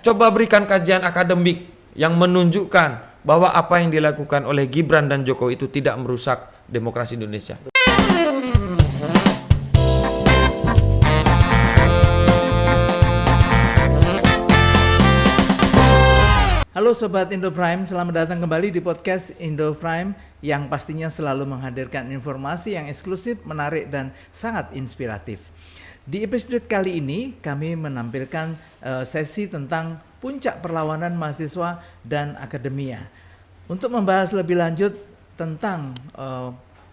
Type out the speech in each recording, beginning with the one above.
coba berikan kajian akademik yang menunjukkan bahwa apa yang dilakukan oleh Gibran dan Jokowi itu tidak merusak demokrasi Indonesia. Halo Sobat Indo Prime, selamat datang kembali di podcast Indo Prime yang pastinya selalu menghadirkan informasi yang eksklusif, menarik, dan sangat inspiratif. Di episode kali ini kami menampilkan sesi tentang puncak perlawanan mahasiswa dan akademia. Untuk membahas lebih lanjut tentang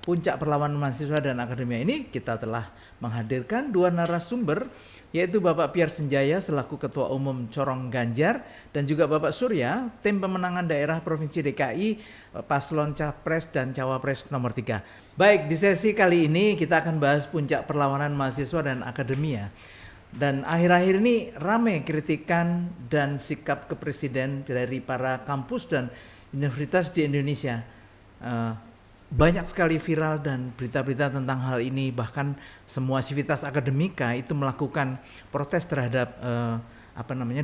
puncak perlawanan mahasiswa dan akademia ini, kita telah menghadirkan dua narasumber, yaitu Bapak Pierre Senjaya selaku Ketua Umum Corong Ganjar dan juga Bapak Surya, tim pemenangan daerah Provinsi DKI, paslon Capres dan Cawapres nomor 3. Baik, di sesi kali ini kita akan bahas puncak perlawanan mahasiswa dan akademia. Dan akhir-akhir ini ramai kritikan dan sikap kepresiden dari para kampus dan universitas di Indonesia. Banyak sekali viral dan berita-berita tentang hal ini, bahkan semua sivitas akademika itu melakukan protes terhadap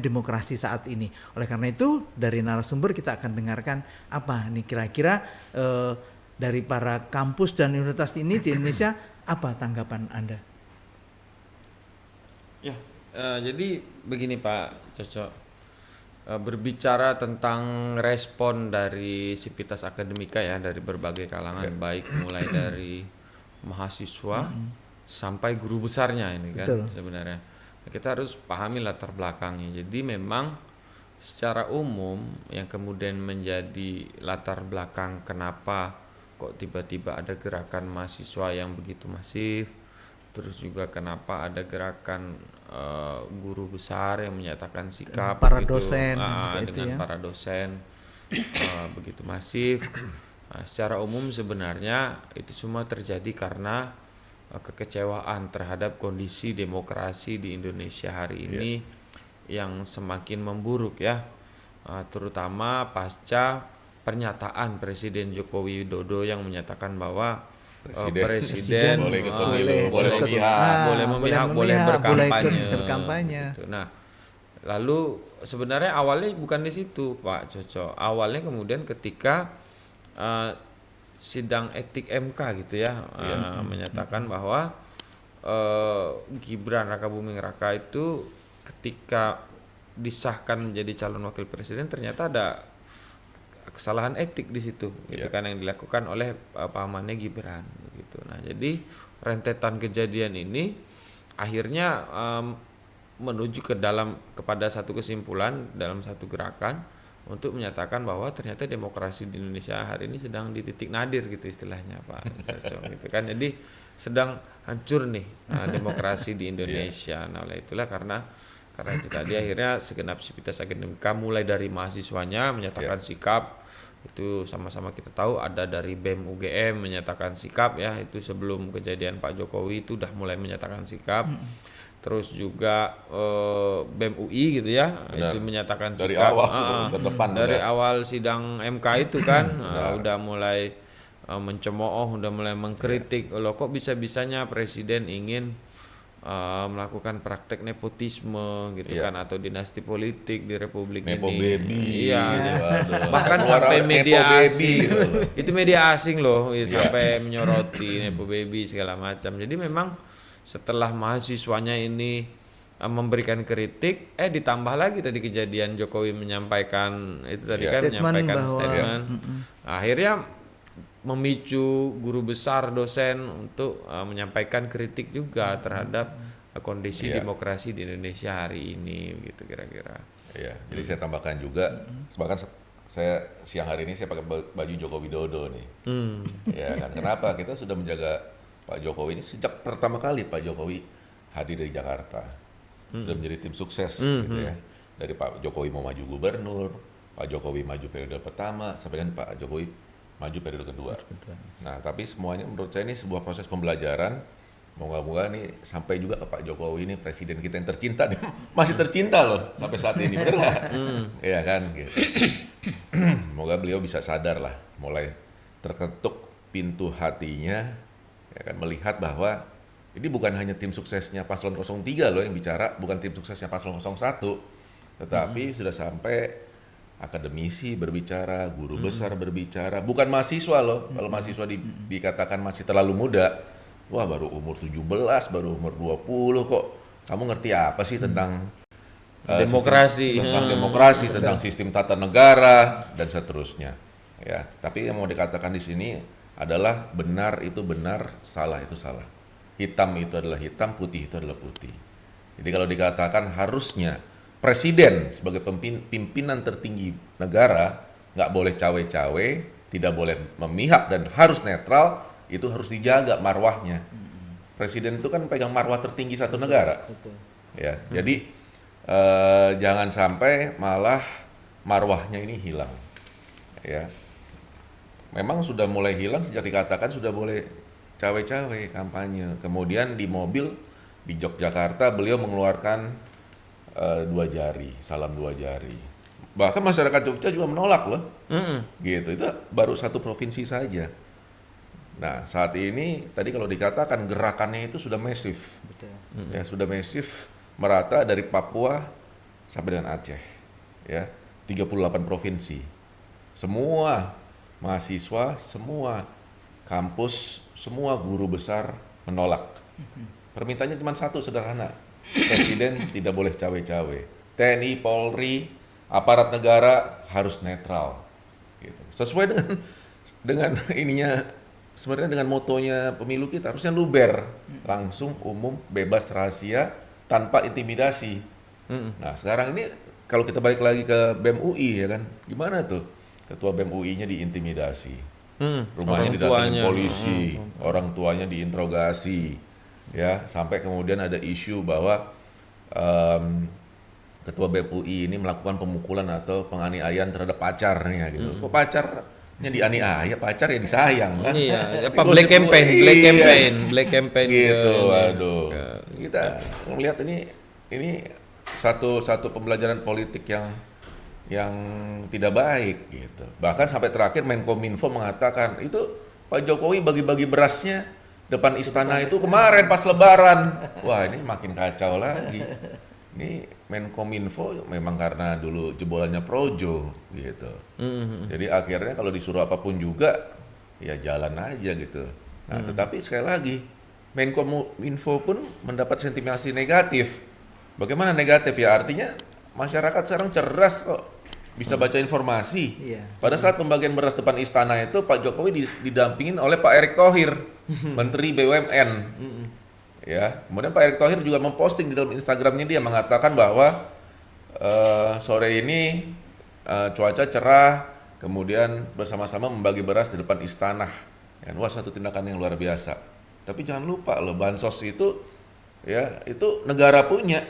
demokrasi saat ini. Oleh karena itu dari narasumber kita akan dengarkan apa nih kira-kira dari para kampus dan universitas ini di Indonesia, apa tanggapan Anda? Ya, jadi begini Pak Coco. Berbicara tentang respon dari sivitas akademika ya, dari berbagai kalangan, baik mulai dari mahasiswa sampai guru besarnya ini kan. Betul. Sebenarnya kita harus pahami latar belakangnya. Jadi memang secara umum yang kemudian menjadi latar belakang kenapa kok tiba-tiba ada gerakan mahasiswa yang begitu masif, terus juga kenapa ada gerakan guru besar yang menyatakan sikap para begitu, dosen dengan ya. para dosen begitu masif. Secara umum sebenarnya itu semua terjadi karena kekecewaan terhadap kondisi demokrasi di Indonesia hari ini yang semakin memburuk ya, terutama pasca pernyataan Presiden Joko Widodo yang menyatakan bahwa Presiden boleh memihak, boleh berkampanye. Gitu. Nah, lalu sebenarnya awalnya bukan di situ, Pak Coco. Awalnya kemudian ketika sidang etik MK gitu ya, menyatakan bahwa Gibran Rakabuming Raka itu ketika disahkan menjadi calon wakil presiden ternyata ada kesalahan etik di situ, gitu kan, yang dilakukan oleh pamannya Gibran, gitu. Nah, jadi rentetan kejadian ini akhirnya menuju kepada satu kesimpulan dalam satu gerakan untuk menyatakan bahwa ternyata demokrasi di Indonesia hari ini sedang di titik nadir, gitu istilahnya Pak Coco, gitu kan. Jadi sedang hancur nih demokrasi di Indonesia. Nah, oleh itulah karena itu tadi akhirnya segenap sivitas akademika mulai dari mahasiswanya menyatakan sikap. Itu sama-sama kita tahu, ada dari BEM UGM menyatakan sikap ya, itu sebelum kejadian Pak Jokowi itu udah mulai menyatakan sikap. Terus juga BEM UI gitu ya. Benar. Itu menyatakan dari sikap dari awal sidang MK itu kan udah mulai mencemooh, udah mulai mengkritik, loh kok bisa-bisanya presiden ingin melakukan praktek nepotisme gitu kan, atau dinasti politik di republik Nepo ini. Baby. Iya. Bahkan sampai media asing. Itu media asing loh, sampai menyoroti Nepo Baby segala macam. Jadi memang setelah mahasiswanya ini memberikan kritik, ditambah lagi tadi kejadian Jokowi menyampaikan itu tadi kan, menyampaikan statement. Akhirnya memicu guru besar, dosen untuk menyampaikan kritik juga terhadap kondisi demokrasi di Indonesia hari ini, gitu kira-kira. Iya, jadi saya tambahkan juga, bahkan saya siang hari ini saya pakai baju Joko Widodo nih. Ya kan, kenapa? Kita sudah menjaga Pak Jokowi ini sejak pertama kali Pak Jokowi hadir dari Jakarta. Sudah menjadi tim sukses gitu ya. Dari Pak Jokowi mau maju gubernur, Pak Jokowi maju periode pertama, sampai dengan Pak Jokowi maju periode kedua. Nah, tapi semuanya menurut saya ini sebuah proses pembelajaran. Moga-moga nih sampai juga ke Pak Jokowi ini, presiden kita yang tercinta, masih tercinta loh sampai saat ini, bener nggak? Iya kan? Gitu. Semoga beliau bisa sadar lah, mulai terketuk pintu hatinya, ya kan, melihat bahwa ini bukan hanya tim suksesnya paslon 03 loh yang bicara, bukan tim suksesnya paslon 01, Tetapi sudah sampai akademisi berbicara, guru besar berbicara, bukan mahasiswa loh. Kalau mahasiswa dikatakan masih terlalu muda, wah baru umur 17, baru umur 20 kok. Kamu ngerti apa sih tentang Demokrasi. tentang demokrasi, tentang sistem tata negara dan seterusnya. Ya, tapi yang mau dikatakan di sini adalah benar itu benar, salah itu salah. Hitam itu adalah hitam, putih itu adalah putih. Jadi kalau dikatakan harusnya presiden sebagai pimpinan tertinggi negara nggak boleh cawe-cawe, tidak boleh memihak dan harus netral, itu harus dijaga marwahnya. Presiden itu kan pegang marwah tertinggi satu negara. Ya, jadi jangan sampai malah marwahnya ini hilang. Ya, memang sudah mulai hilang sejak dikatakan sudah boleh cawe-cawe kampanye. Kemudian di mobil di Yogyakarta beliau mengeluarkan 2 jari, salam 2 jari. Bahkan masyarakat Jogja juga menolak loh. Gitu, itu baru satu provinsi saja. Nah, saat ini tadi kalau dikatakan gerakannya itu sudah masif. Betul. Ya, sudah masif merata dari Papua sampai dengan Aceh. Ya, 38 provinsi. Semua mahasiswa, semua kampus, semua guru besar menolak. Permintaannya cuma satu, sederhana. Presiden tidak boleh cawe-cawe. TNI, Polri, aparat negara harus netral. Gitu. Sesuai dengan ininya, sebenarnya dengan motonya pemilu kita harusnya luber, langsung, umum, bebas, rahasia, tanpa intimidasi. Nah sekarang ini kalau kita balik lagi ke BEM UI ya kan, gimana tuh ketua BEM UI-nya diintimidasi, rumahnya didatangin polisi, orang tuanya diinterogasi, ya sampai kemudian ada isu bahwa ketua BEM UI ini melakukan pemukulan atau penganiayaan terhadap pacarnya gitu. Kok pacarnya dianiaya, pacar ya disayang kan? Iya, apa black campaign gitu. Waduh. Kita melihat ini satu pembelajaran politik yang tidak baik gitu. Bahkan sampai terakhir Menkominfo mengatakan itu Pak Jokowi bagi-bagi berasnya depan istana itu kemarin pas Lebaran. Wah, ini makin kacau lagi. Ini Menkominfo memang karena dulu jebolannya Projo gitu. Jadi akhirnya kalau disuruh apapun juga ya jalan aja gitu. Nah, tetapi sekali lagi Menkominfo pun mendapat sentimasi negatif. Bagaimana negatif ya? Artinya masyarakat sekarang cerdas kok, bisa baca informasi. Iya. Pada saat pembagian beras depan istana itu Pak Jokowi didampingin oleh Pak Erick Thohir, Menteri BUMN. Ya, kemudian Pak Erick Thohir juga memposting di dalam Instagramnya, dia mengatakan bahwa sore ini cuaca cerah, kemudian bersama-sama membagi beras di depan istana. Ya, wah, satu tindakan yang luar biasa. Tapi jangan lupa loh, bansos itu ya itu negara punya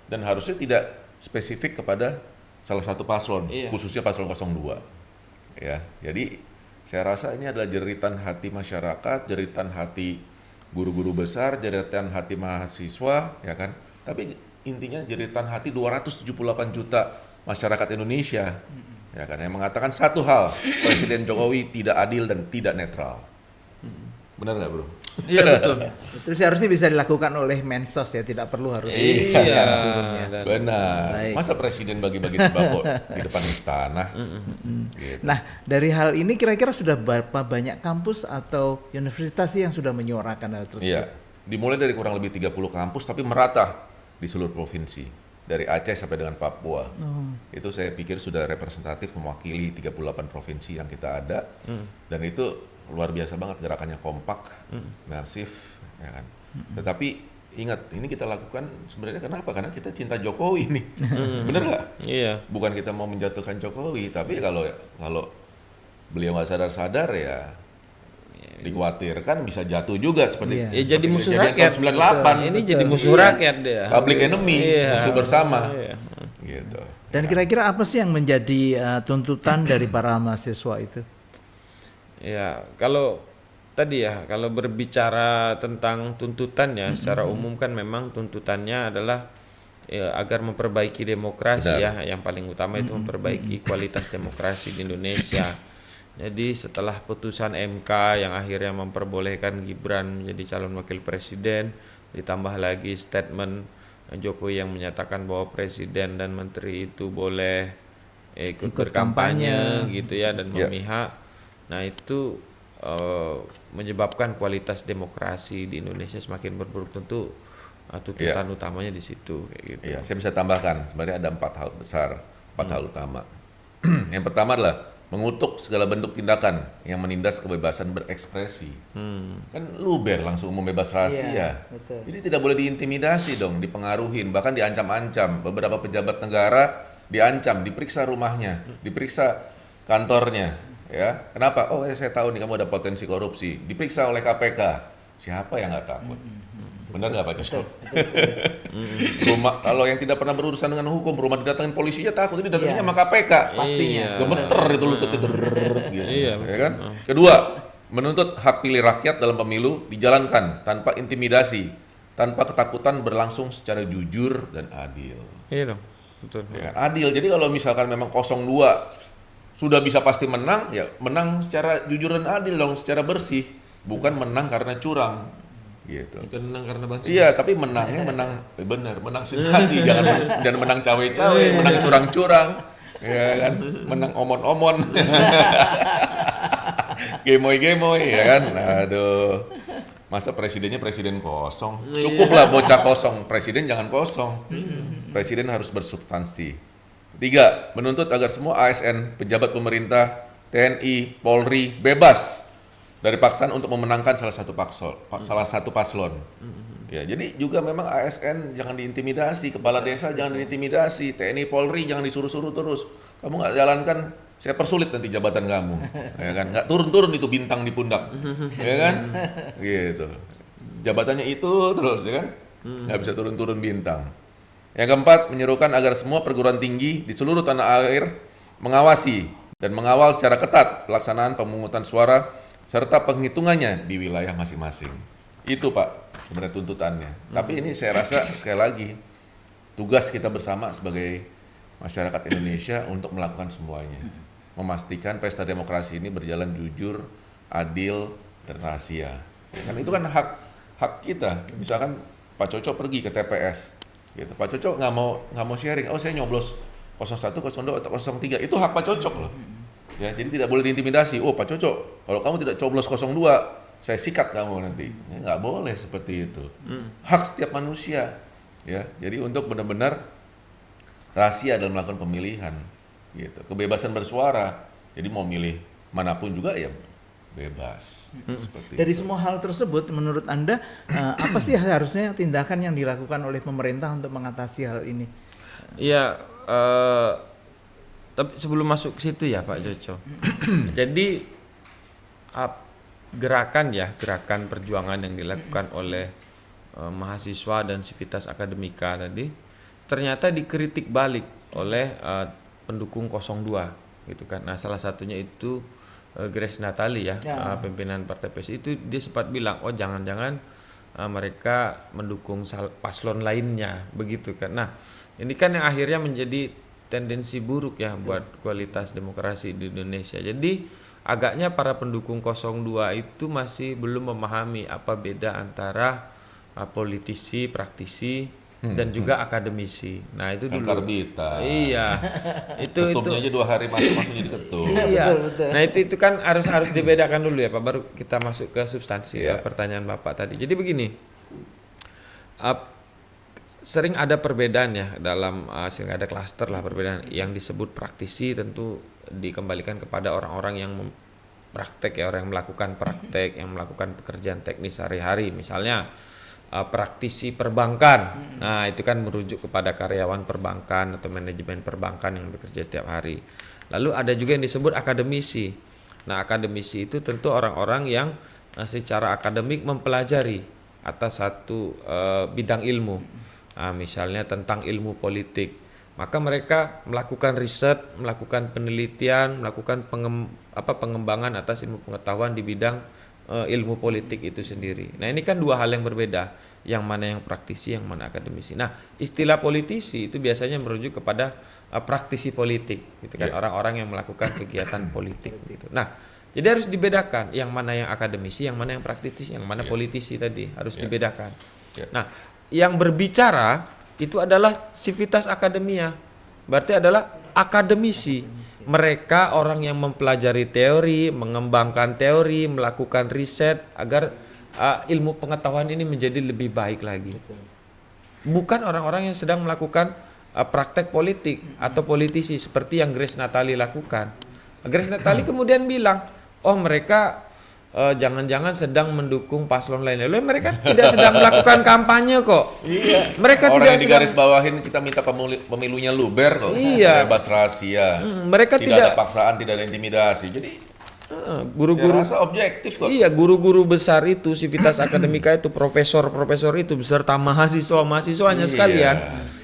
dan harusnya tidak spesifik kepada salah satu paslon, khususnya paslon 02. Ya, jadi saya rasa ini adalah jeritan hati masyarakat, jeritan hati guru-guru besar, jeritan hati mahasiswa, ya kan? Tapi intinya jeritan hati 278 juta masyarakat Indonesia, ya kan? Yang mengatakan satu hal, Presiden Jokowi tidak adil dan tidak netral. Benar nggak, bro? Iya betul. Terus harusnya bisa dilakukan oleh Mensos ya, tidak perlu harus Iya. Benar. Baik. Masa presiden bagi-bagi sembako di depan istana? Gitu. Nah, dari hal ini kira-kira sudah berapa banyak kampus atau universitas yang sudah menyuarakan hal tersebut? Iya. Dimulai dari kurang lebih 30 kampus tapi merata di seluruh provinsi. Dari Aceh sampai dengan Papua. Itu saya pikir sudah representatif mewakili 38 provinsi yang kita ada. Dan itu luar biasa banget, gerakannya kompak, masif, ya kan. Tetapi ingat, ini kita lakukan sebenarnya kenapa? Karena kita cinta Jokowi nih, bener nggak? Iya. Bukan kita mau menjatuhkan Jokowi, tapi kalau beliau nggak sadar-sadar ya dikhawatirkan bisa jatuh juga seperti Ya jadi musuh kejadian rakyat. tahun 98. Ini jadi musuh rakyat dia. Public enemy, musuh bersama. Iya. Gitu. Dan kira-kira apa sih yang menjadi tuntutan dari para mahasiswa itu? Ya, kalau tadi ya, kalau berbicara tentang tuntutan ya, secara umum kan memang tuntutannya adalah agar memperbaiki demokrasi. Benar. Ya, yang paling utama itu memperbaiki kualitas demokrasi di Indonesia. Jadi setelah putusan MK yang akhirnya memperbolehkan Gibran menjadi calon wakil presiden, ditambah lagi statement Jokowi yang menyatakan bahwa presiden dan menteri itu boleh ikut Ikut berkampanye kampanye. gitu ya dan Ya. memihak. Nah itu menyebabkan kualitas demokrasi di Indonesia semakin berburuk. Tentu tuntutan utamanya di situ kayak gitu. Iya, saya bisa tambahkan sebenarnya ada 4 hal besar, 4 hal utama. Yang pertama adalah mengutuk segala bentuk tindakan yang menindas kebebasan berekspresi. Kan luber langsung membebas rahasia. Iya, betul. Jadi tidak boleh diintimidasi dong, dipengaruhin, bahkan diancam-ancam. Beberapa pejabat negara diancam, diperiksa rumahnya, diperiksa kantornya. Ya, kenapa? Oh, saya tahu nih kamu ada potensi korupsi. Diperiksa oleh KPK. Siapa yang nggak takut? Benar nggak Pak Josko? Rumah kalau yang tidak pernah berurusan dengan hukum, rumah didatangin polisinya takut, ini datangnya Iya. sama KPK. Pastinya. Iya. Gemeter itu lutut itu. Gitu. Iya, Ya kan? Kedua, menuntut hak pilih rakyat dalam pemilu dijalankan tanpa intimidasi, tanpa ketakutan, berlangsung secara jujur dan adil. Iya dong, betul. Ya kan? Adil. Jadi kalau misalkan memang 02 sudah bisa pasti menang, ya menang secara jujur dan adil dong, secara bersih, bukan menang karena curang. Gitu. Bukan menang karena bansos. Iya, tapi menangnya menang bener, menang sejati, jangan menang cawe-cawe, menang curang-curang, ya kan, menang omon-omon, gemoy-gemoy, ya kan, aduh, masa presidennya presiden kosong, cukuplah bocah kosong, presiden jangan kosong, presiden harus bersubstansi. 3, menuntut agar semua ASN, pejabat pemerintah, TNI, Polri bebas dari paksaan untuk memenangkan salah satu paslon. Ya, jadi juga memang ASN jangan diintimidasi, kepala desa jangan diintimidasi, TNI Polri jangan disuruh-suruh terus. Kamu nggak jalankan, saya persulit nanti jabatan kamu, ya kan? Nggak turun-turun itu bintang di pundak, ya kan? Gitu. Jabatannya itu terus, ya kan? Nggak bisa turun-turun bintang. Yang keempat, menyerukan agar semua perguruan tinggi di seluruh tanah air mengawasi dan mengawal secara ketat pelaksanaan pemungutan suara serta penghitungannya di wilayah masing-masing. Itu Pak, sebenarnya tuntutannya. Tapi ini saya rasa sekali lagi, tugas kita bersama sebagai masyarakat Indonesia untuk melakukan semuanya. Memastikan pesta demokrasi ini berjalan jujur, adil, dan rahasia. Kan itu kan hak kita. Misalkan Pak Coco pergi ke TPS, gitu. Pak Coco nggak mau sharing, oh saya nyoblos 01, 02, atau 03, itu hak Pak Cocok loh. Ya, jadi tidak boleh diintimidasi. Oh Pak Cocok, kalau kamu tidak coblos 02, saya sikat kamu nanti. Ya, nggak boleh seperti itu. Hak setiap manusia. Ya, jadi untuk benar-benar rahasia dalam melakukan pemilihan. Gitu. Kebebasan bersuara. Jadi mau milih manapun juga ya bebas. Seperti Dari itu. semua hal tersebut, menurut Anda apa sih harusnya tindakan yang dilakukan oleh pemerintah untuk mengatasi hal ini? Iya, tapi sebelum masuk ke situ ya Pak Joco. Jadi gerakan perjuangan yang dilakukan oleh mahasiswa dan Civitas Akademika tadi ternyata dikritik balik oleh pendukung 02 gitu kan. Nah, salah satunya itu Grace Natali ya, pimpinan Partai PSI itu dia sempat bilang, oh jangan-jangan mereka mendukung paslon lainnya begitu kan. Nah, ini kan yang akhirnya menjadi tendensi buruk ya buat kualitas demokrasi di Indonesia. Jadi agaknya para pendukung 02 itu masih belum memahami apa beda antara politisi, praktisi dan juga akademisi. Nah, itu dulu. Karbita. Iya. itu Ketumnya aja 2 hari masuk jadi ketum. Iya. Betul. Nah, itu kan harus dibedakan dulu ya Pak, baru kita masuk ke substansi Iya. pertanyaan Bapak tadi. Jadi begini. Sering ada perbedaan ya dalam sering ada klaster lah perbedaan yang disebut praktisi, tentu dikembalikan kepada orang-orang yang praktek ya, orang yang melakukan praktek, yang melakukan pekerjaan teknis sehari-hari, misalnya praktisi perbankan. Nah, itu kan merujuk kepada karyawan perbankan atau manajemen perbankan yang bekerja setiap hari. Lalu ada juga yang disebut akademisi. Nah, akademisi itu tentu orang-orang yang secara akademik mempelajari atas satu bidang ilmu. Misalnya tentang ilmu politik, maka mereka melakukan riset, melakukan penelitian, melakukan pengembangan atas ilmu pengetahuan di bidang ilmu politik itu sendiri. Nah, ini kan dua hal yang berbeda, yang mana yang praktisi, yang mana akademisi. Nah, istilah politisi itu biasanya merujuk kepada praktisi politik, gitu kan, orang-orang yang melakukan kegiatan politik, gitu. Nah, jadi harus dibedakan yang mana yang akademisi, yang mana yang praktisi, yang mana politisi tadi harus dibedakan. Nah, yang berbicara itu adalah civitas academia. Berarti adalah akademisi. Mereka orang yang mempelajari teori, mengembangkan teori, melakukan riset agar ilmu pengetahuan ini menjadi lebih baik lagi. Bukan orang-orang yang sedang melakukan praktek politik atau politisi seperti yang Grace Natali lakukan. Grace Natali kemudian bilang, oh mereka jangan-jangan sedang mendukung paslon lainnya. Loh, mereka tidak sedang melakukan kampanye kok. Iya. Mereka orang tidak yang digaris bawahin kita minta pemilunya luber kok. Iya. Bebas rahasia. Mereka tidak ada paksaan, tidak ada intimidasi. Jadi guru-guru saya rasa objektif kok. Iya, guru-guru besar itu, Civitas Academica itu, profesor-profesor itu beserta mahasiswa-mahasiswanya sekalian,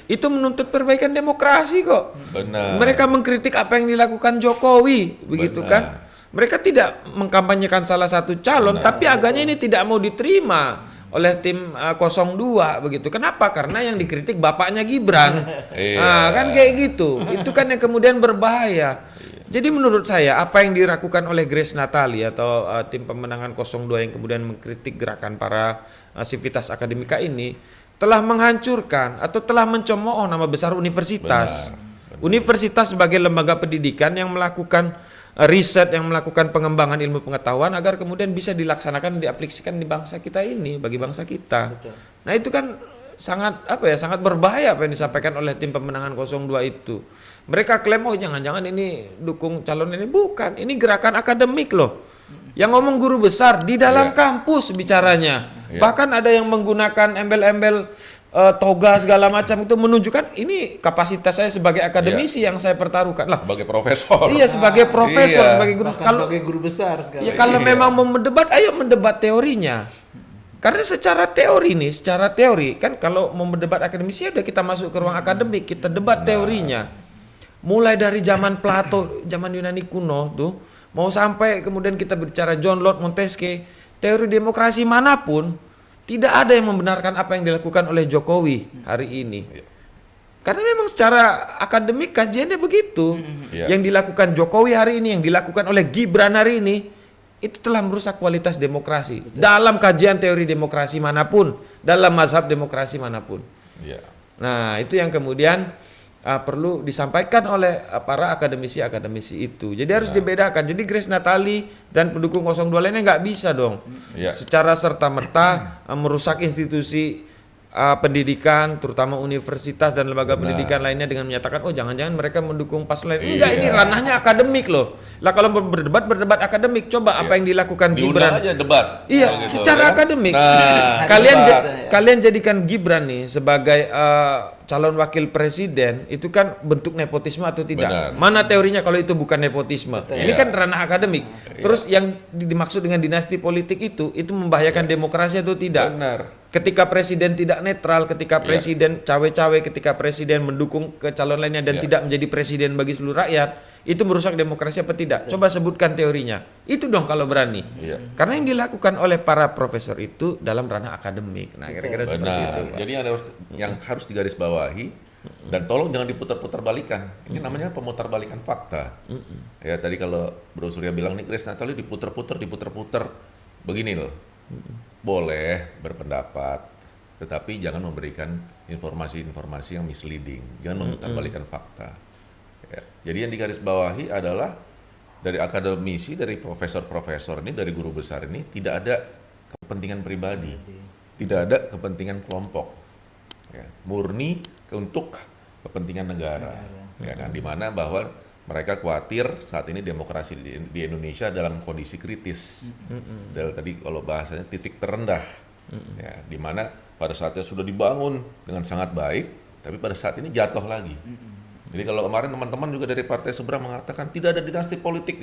itu menuntut perbaikan demokrasi kok. Benar. Mereka mengkritik apa yang dilakukan Jokowi, begitu kan? Mereka tidak mengkampanyekan salah satu calon, tapi agaknya ini tidak mau diterima oleh tim 02 begitu. Kenapa? Karena yang dikritik bapaknya Gibran. Nah, kan kayak gitu. Itu kan yang kemudian berbahaya. Jadi menurut saya apa yang dilakukan oleh Grace Natali atau tim pemenangan 02 yang kemudian mengkritik gerakan para Civitas Academica ini telah menghancurkan atau telah mencemooh nama besar universitas. Benar. Universitas sebagai lembaga pendidikan yang melakukan riset, yang melakukan pengembangan ilmu pengetahuan agar kemudian bisa dilaksanakan, diaplikasikan di bangsa kita ini, bagi bangsa kita. Betul. Nah itu kan sangat sangat berbahaya apa yang disampaikan oleh tim pemenangan 02 itu. Mereka klaim, oh jangan-jangan ini dukung calon ini. Bukan, ini gerakan akademik loh. Yang ngomong guru besar di dalam kampus bicaranya. Bahkan ada yang menggunakan embel-embel toga segala macam itu menunjukkan ini kapasitas saya sebagai akademisi yang saya pertaruhkan lah. Sebagai profesor. Iya, sebagai profesor, sebagai guru. Kalau sebagai guru besar sekali. Ya kalau memang mau mendebat, ayo mendebat teorinya. Karena secara teori kan kalau mau mendebat akademisi udah kita masuk ke ruang akademik, kita debat teorinya. Mulai dari zaman Plato, zaman Yunani kuno tuh, mau sampai kemudian kita bicara John Locke, Montesquieu, teori demokrasi manapun tidak ada yang membenarkan apa yang dilakukan oleh Jokowi hari ini. Karena memang secara akademik kajiannya begitu. Yang dilakukan Jokowi hari ini, yang dilakukan oleh Gibran hari ini, itu telah merusak kualitas demokrasi. Dalam kajian teori demokrasi manapun, dalam mazhab demokrasi manapun. Nah, itu yang kemudian perlu disampaikan oleh para akademisi-akademisi itu. Jadi harus dibedakan. Jadi Grace Natali dan pendukung 02 lainnya nggak bisa dong secara serta-merta merusak institusi pendidikan, terutama universitas dan lembaga pendidikan lainnya dengan menyatakan, oh jangan-jangan mereka mendukung paslon lain. Enggak, ini ranahnya akademik loh. Lah kalau berdebat akademik, coba apa yang dilakukan Gibran. Diundang aja debat. Iya, gitu, secara akademik. Nah, kalian jadikan Gibran nih sebagai calon wakil presiden, itu kan bentuk nepotisme atau tidak? Benar. Mana teorinya kalau itu bukan nepotisme? Ini kan ranah akademik. Terus yang dimaksud dengan dinasti politik itu membahayakan demokrasi atau tidak? Benar. Ketika presiden tidak netral, ketika presiden cawe-cawe, ketika presiden mendukung ke calon lainnya dan tidak menjadi presiden bagi seluruh rakyat, itu merusak demokrasi apa tidak? Coba sebutkan teorinya. Itu dong kalau berani. Karena yang dilakukan oleh para profesor itu dalam ranah akademik. Nah, kira-kira seperti itu, Pak. Jadi yang harus digarisbawahi dan tolong jangan diputar-putar balikan. Ini namanya pemutar-balikan fakta. Ya tadi kalau Bro Surya bilang nih Grace Natali diputar-putar. Begini loh. Boleh berpendapat, tetapi jangan memberikan informasi-informasi yang misleading. Jangan memutarbalikkan fakta. Ya. Jadi yang digarisbawahi adalah dari akademisi, dari profesor-profesor ini, dari guru besar ini tidak ada kepentingan pribadi, tidak ada kepentingan kelompok, ya. Murni untuk kepentingan negara. Ya kan, di mana bahwa mereka khawatir saat ini demokrasi di Indonesia dalam kondisi kritis. Dan tadi kalau bahasanya titik terendah, ya, di mana pada saatnya sudah dibangun dengan sangat baik, tapi pada saat ini jatuh lagi. Jadi kalau kemarin teman-teman juga dari partai seberang mengatakan tidak ada dinasti politik,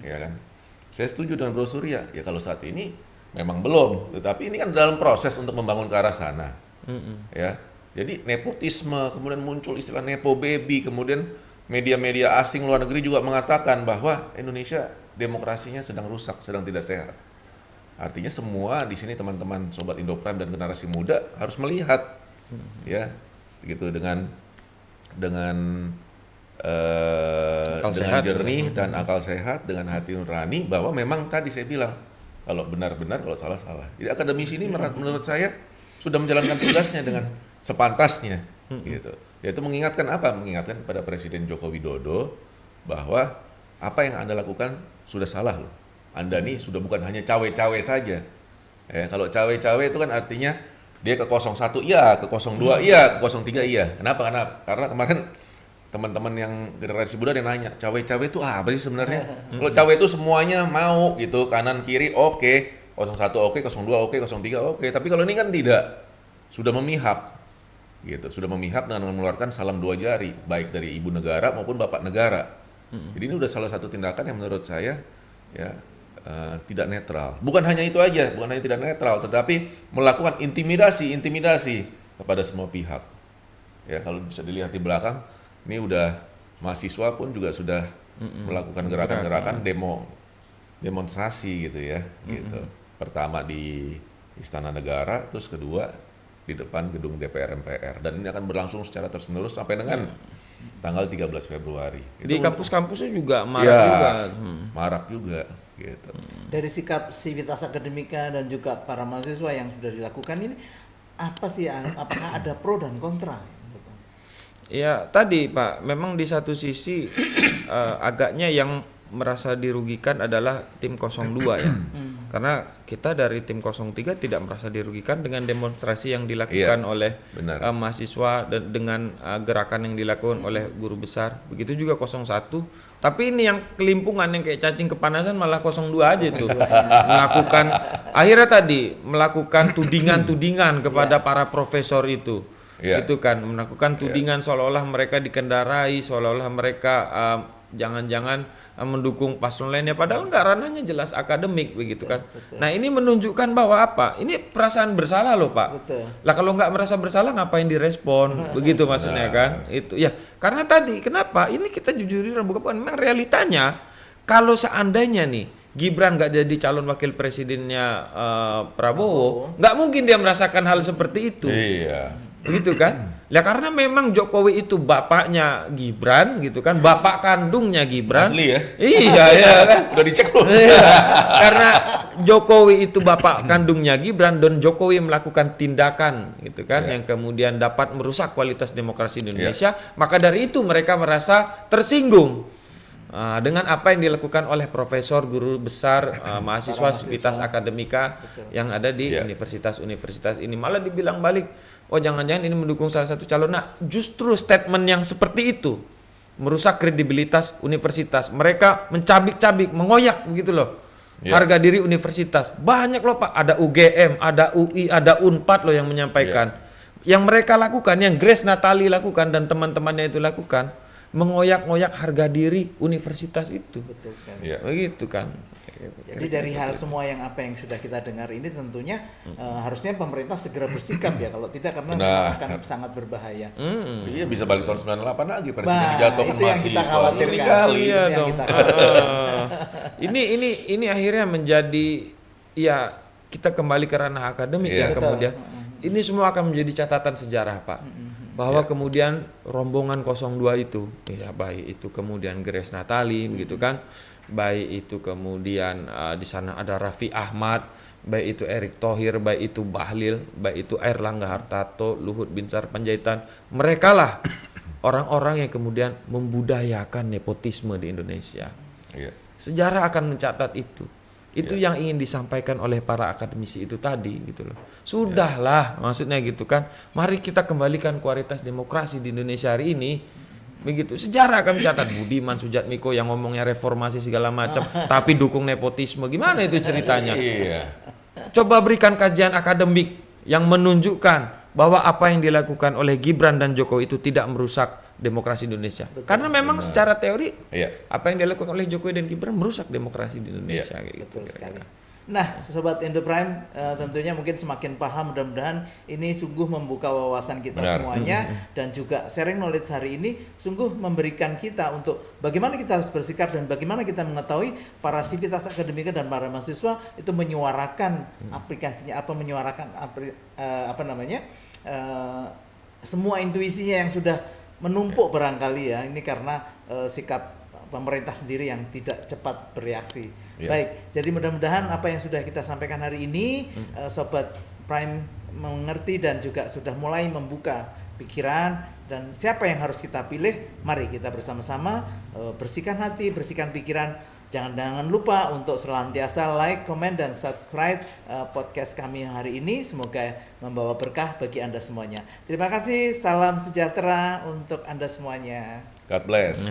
ya kan? Saya setuju dengan Bro Surya. Ya kalau saat ini memang belum, tetapi ini kan dalam proses untuk membangun ke arah sana. Ya, jadi nepotisme, kemudian muncul istilah nepo baby, kemudian media-media asing luar negeri juga mengatakan bahwa Indonesia demokrasinya sedang rusak, sedang tidak sehat. Artinya semua di sini teman-teman sobat Indoprime dan generasi muda harus melihat, ya, gitu dengan jernih dan akal sehat, dengan hati nurani, bahwa memang tadi saya bilang kalau benar-benar, kalau salah. Jadi akademisi ini menurut saya sudah menjalankan tugasnya dengan sepantasnya gitu. Yaitu mengingatkan apa? Mengingatkan kepada Presiden Joko Widodo bahwa apa yang Anda lakukan sudah salah loh. Anda nih sudah bukan hanya cawe-cawe saja. Kalau cawe-cawe itu kan artinya dia ke 01 iya, ke 02 iya, ke 03 iya. Kenapa? Karena kemarin teman-teman yang generasi muda yang nanya, cawe-cawe itu apa sih sebenarnya? Kalau cawe itu semuanya mau gitu, kanan kiri oke, 01 oke, 02 oke, 03 oke. Tapi kalau ini kan tidak, sudah memihak gitu, sudah memihak dengan mengeluarkan salam 2 jari, baik dari ibu negara maupun bapak negara. Jadi ini udah salah satu tindakan yang menurut saya ya tidak netral. Bukan hanya itu aja, bukan hanya tidak netral, tetapi melakukan intimidasi kepada semua pihak. Ya kalau bisa dilihat di belakang, ini udah mahasiswa pun juga sudah melakukan gerakan-gerakan demonstrasi gitu ya, gitu. Pertama di Istana Negara, terus kedua di depan gedung DPR MPR, dan ini akan berlangsung secara terus-menerus sampai dengan tanggal 13 Februari. Di kampus-kampusnya juga marak ya, juga. Marak juga gitu. Dari sikap Civitas Akademika dan juga para mahasiswa yang sudah dilakukan ini, apa sih, apakah ada pro dan kontra? Ya tadi Pak, memang di satu sisi agaknya yang merasa dirugikan adalah tim 02 ya. Karena kita dari tim 03 tidak merasa dirugikan dengan demonstrasi yang dilakukan oleh mahasiswa dan dengan gerakan yang dilakukan oleh guru besar. Begitu juga 01. Tapi ini yang kelimpungan yang kayak cacing kepanasan malah 02 aja tuh. Melakukan akhirnya tadi melakukan tudingan-tudingan kepada para profesor itu. Itu kan melakukan tudingan seolah-olah mereka dikendarai, seolah-olah mereka jangan-jangan mendukung paslon lainnya, padahal enggak, ranahnya jelas akademik begitu kan. Nah ini menunjukkan bahwa apa? Ini perasaan bersalah loh Pak. Lah kalau nggak merasa bersalah ngapain direspon? Begitu maksudnya kan? Itu ya karena tadi kenapa? Ini kita jujurin bukan memang realitanya. Kalau seandainya nih Gibran nggak jadi calon wakil presidennya Prabowo, nggak mungkin dia merasakan hal seperti itu. Begitu kan? Ya karena memang Jokowi itu bapaknya Gibran gitu kan, bapak kandungnya Gibran. Asli ya? Iya ya kan. Udah dicek loh. Karena Jokowi itu bapak kandungnya Gibran dan Jokowi melakukan tindakan gitu kan yang kemudian dapat merusak kualitas demokrasi di Indonesia, maka dari itu mereka merasa tersinggung dengan apa yang dilakukan oleh profesor, guru besar, mahasiswa Civitas Akademika yang ada di universitas-universitas ini. Malah dibilang balik, oh jangan-jangan ini mendukung salah satu calon. Nah justru statement yang seperti itu merusak kredibilitas universitas. Mereka mencabik-cabik, mengoyak begitu loh harga diri universitas. Banyak loh Pak, ada UGM, ada UI, ada UNPAD loh yang menyampaikan. Yang mereka lakukan, yang Grace Natali lakukan dan teman-temannya itu lakukan, mengoyak-ngoyak harga diri universitas itu. Betul sekali. Begitu kan. Jadi dari hal semua yang apa yang sudah kita dengar ini tentunya harusnya pemerintah segera bersikap ya, kalau tidak karena akan sangat berbahaya. Iya bisa balik tahun 98 lagi presiden dijatuhkan mahasiswa. Iya dong. Ini akhirnya menjadi ya kita kembali ke ranah akademik ya kemudian. Ini semua akan menjadi catatan sejarah Pak. Bahwa kemudian rombongan 02 itu ya baik itu kemudian Grace Natali begitu kan, baik itu kemudian di sana ada Raffi Ahmad, baik itu Erick Thohir, baik itu Bahlil, baik itu Airlangga Hartarto, Luhut Binsar Panjaitan, mereka lah orang-orang yang kemudian membudayakan nepotisme di Indonesia. Sejarah akan mencatat itu. Itu yang ingin disampaikan oleh para akademisi itu tadi gitu loh. Sudahlah maksudnya gitu kan. Mari kita kembalikan kualitas demokrasi di Indonesia hari ini. Begitu. Sejarah akan mencatat Budiman Sujatmiko yang ngomongnya reformasi segala macam tapi dukung nepotisme. Gimana itu ceritanya? Coba berikan kajian akademik yang menunjukkan bahwa apa yang dilakukan oleh Gibran dan Jokowi itu tidak merusak demokrasi Indonesia. Karena memang secara teori apa yang dilakukan oleh Jokowi dan Gibran merusak demokrasi di Indonesia kayak gitu. Nah, Sobat Indo Prime, tentunya mungkin semakin paham, mudah-mudahan ini sungguh membuka wawasan kita semuanya dan juga sharing knowledge hari ini sungguh memberikan kita untuk bagaimana kita harus bersikap dan bagaimana kita mengetahui para Civitas Akademika dan para mahasiswa itu menyuarakan aplikasinya menyuarakan semua intuisinya yang sudah menumpuk barangkali ya, ini karena sikap pemerintah sendiri yang tidak cepat bereaksi. Baik, jadi mudah-mudahan apa yang sudah kita sampaikan hari ini Sobat Prime mengerti dan juga sudah mulai membuka pikiran dan siapa yang harus kita pilih. Mari kita bersama-sama bersihkan hati, bersihkan pikiran. Jangan lupa untuk senantiasa like, komen, dan subscribe podcast kami hari ini. Semoga membawa berkah bagi Anda semuanya. Terima kasih, salam sejahtera untuk Anda semuanya. God bless.